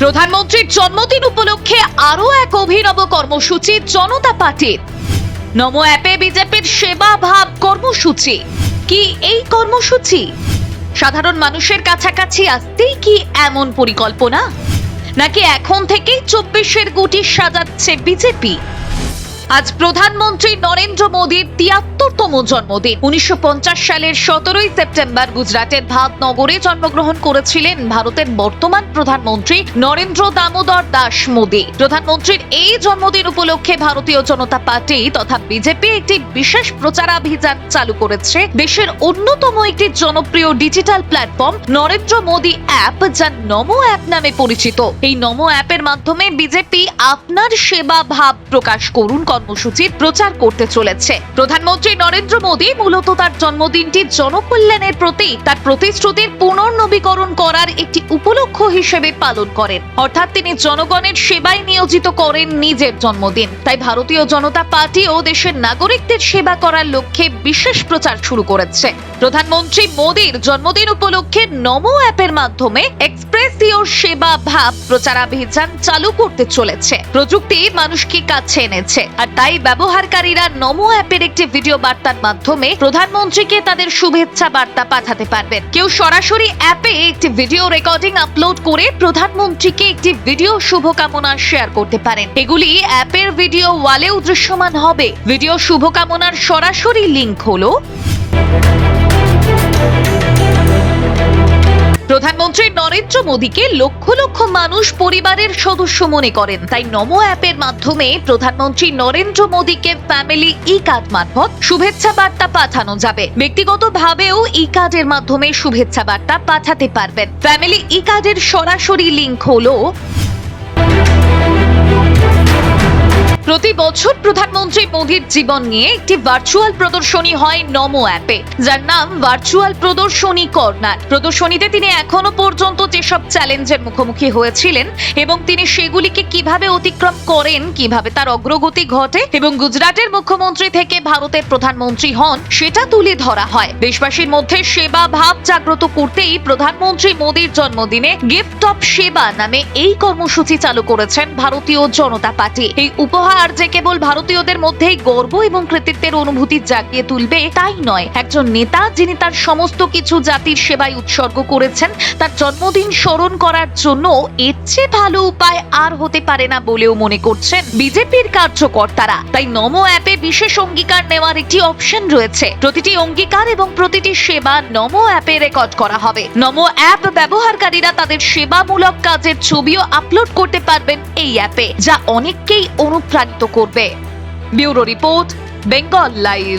প্রধানমন্ত্রীর জন্মদিন উপলক্ষে আরো এক অভিনব কর্মসূচি জনতা পার্টির। নমো অ্যাপে বিজেপির সেবা ভাব কর্মসূচি। কি এই কর্মসূচি? সাধারণ মানুষের কাছাকাছি আসতেই কি এমন পরিকল্পনা, নাকি এখন থেকেই 24-এর গুটি সাজাচ্ছে বিজেপি? আজ প্রধানমন্ত্রী নরেন্দ্র মোদীর ৭৩তম জন্মদিন। ১৯৫০ সালের ১৭ই সেপ্টেম্বর গুজরাটের ভাবনগরে জন্মগ্রহণ করেছিলেন ভারতের বর্তমান প্রধানমন্ত্রী নরেন্দ্র দামোদর দাস মোদী। প্রধানমন্ত্রীর এই জন্মদিন উপলক্ষে ভারতীয় জনতা পার্টি তথা বিজেপি একটি বিশেষ প্রচারাভিযান চালু করেছে। দেশের অন্যতম একটি জনপ্রিয় digital platform Narendra Modi app, যা নমো অ্যাপ নামে পরিচিত। এই নমো অ্যাপের মাধ্যমে বিজেপি আপনার সেবা ভাব প্রকাশ করুন কর্মসূচির প্রচার করতে চলেছে। প্রধানমন্ত্রী নরেন্দ্র মোদী মূলত তার জন্মদিনটি জনকল্যাণের প্রতি তার প্রতিশ্রুতির পুনর্নবীকরণ করার একটি উপলক্ষ হিসেবে পালন করেন। অর্থাৎ তিনি জনগণের সেবায় নিয়োজিত করেন নিজের জন্মদিন। তাই ভারতীয় জনতা পার্টি ও দেশের নাগরিকদের সেবা করার লক্ষ্যে বিশেষ প্রচার শুরু করেছে। প্রধানমন্ত্রী মোদীর জন্মদিন উপলক্ষে নমো অ্যাপের মাধ্যমে এক্সপ্রেস ইওর সেবা ভাব প্রচারাভিযান চালু করতে চলেছে। প্রযুক্তি মানুষকে কাছে এনেছে, আর তাই ব্যবহারকারীরা নমো অ্যাপের একটি ভিডিও বার্তার মাধ্যমে প্রধানমন্ত্রীকে তাদের শুভেচ্ছা বার্তা পাঠাতে পারবেন। কেউ সরাসরি অ্যাপে একটি ভিডিও রেকর্ডিং আপলোড করে প্রধানমন্ত্রীকে একটি ভিডিও শুভকামনা শেয়ার করতে পারেন। এগুলি অ্যাপের ভিডিও ওয়ালেও দৃশ্যমান হবে। ভিডিও শুভকামনার সরাসরি লিংক হলো প্রধানমন্ত্রী নরেন্দ্র মোদীকে লক্ষ লক্ষ মানুষ পরিবারের সদস্য মনে করেন। তাই নমো অ্যাপের মাধ্যমে প্রধানমন্ত্রী নরেন্দ্র মোদীকে ফ্যামিলি ই কার্ড মারফত শুভেচ্ছা বার্তা পাঠানো যাবে। ব্যক্তিগতভাবেও ই কার্ডের মাধ্যমে শুভেচ্ছা বার্তা পাঠাতে পারবেন। ফ্যামিলি ই কার্ডের সরাসরি লিংক হলো প্রতি বছর প্রধানমন্ত্রী মোদীর জীবন নিয়ে একটি ভার্চুয়াল প্রদর্শনী হয় নমো অ্যাপে, যার নাম ভার্চুয়াল প্রদর্শনী কর্নার। প্রদর্শনীতে তিনি এখনো পর্যন্ত যেসব চ্যালেঞ্জের মুখোমুখি হয়েছিলেন এবং তিনি সেগুলিকে কিভাবে অতিক্রম করেন, কিভাবে তার অগ্রগতি ঘটে এবং গুজরাটের মুখ্যমন্ত্রী থেকে ভারতের প্রধানমন্ত্রী হন, সেটা তুলে ধরা হয়। দেশবাসীর মধ্যে সেবা ভাব জাগ্রত করতেই প্রধানমন্ত্রী মোদীর জন্মদিনে গিফট অফ সেবা নামে এই কর্মসূচি চালু করেছেন ভারতীয় জনতা পার্টি। এই উপহার আর যে কেবল ভারতীয়দের মধ্যেই গর্ব এবং কৃতিত্বের অনুভূতি জাগিয়ে তুলবে তাই নয়, একজন নেতা যিনি তার সমস্ত কিছু জাতির সেবায় উৎসর্গ করেছেন, তার জন্মদিন স্মরণ করার জন্য এর চেয়ে ভালো উপায় আর হতে পারে না বলেও মনে করছেন বিজেপির কার্যকর্তারা। তাই নমো অ্যাপে বিশেষ অঙ্গীকার নেওয়ার একটি অপশন রয়েছে। প্রতিটি অঙ্গীকার এবং প্রতিটি সেবা নমো অ্যাপে রেকর্ড করা হবে। নমো অ্যাপ ব্যবহারকারীরা তাদের সেবামূলক কাজের ছবিও আপলোড করতে পারবেন এই অ্যাপে, যা অনেককেই অনুপ্রাণিত করবে। Bureau report, Bengal live.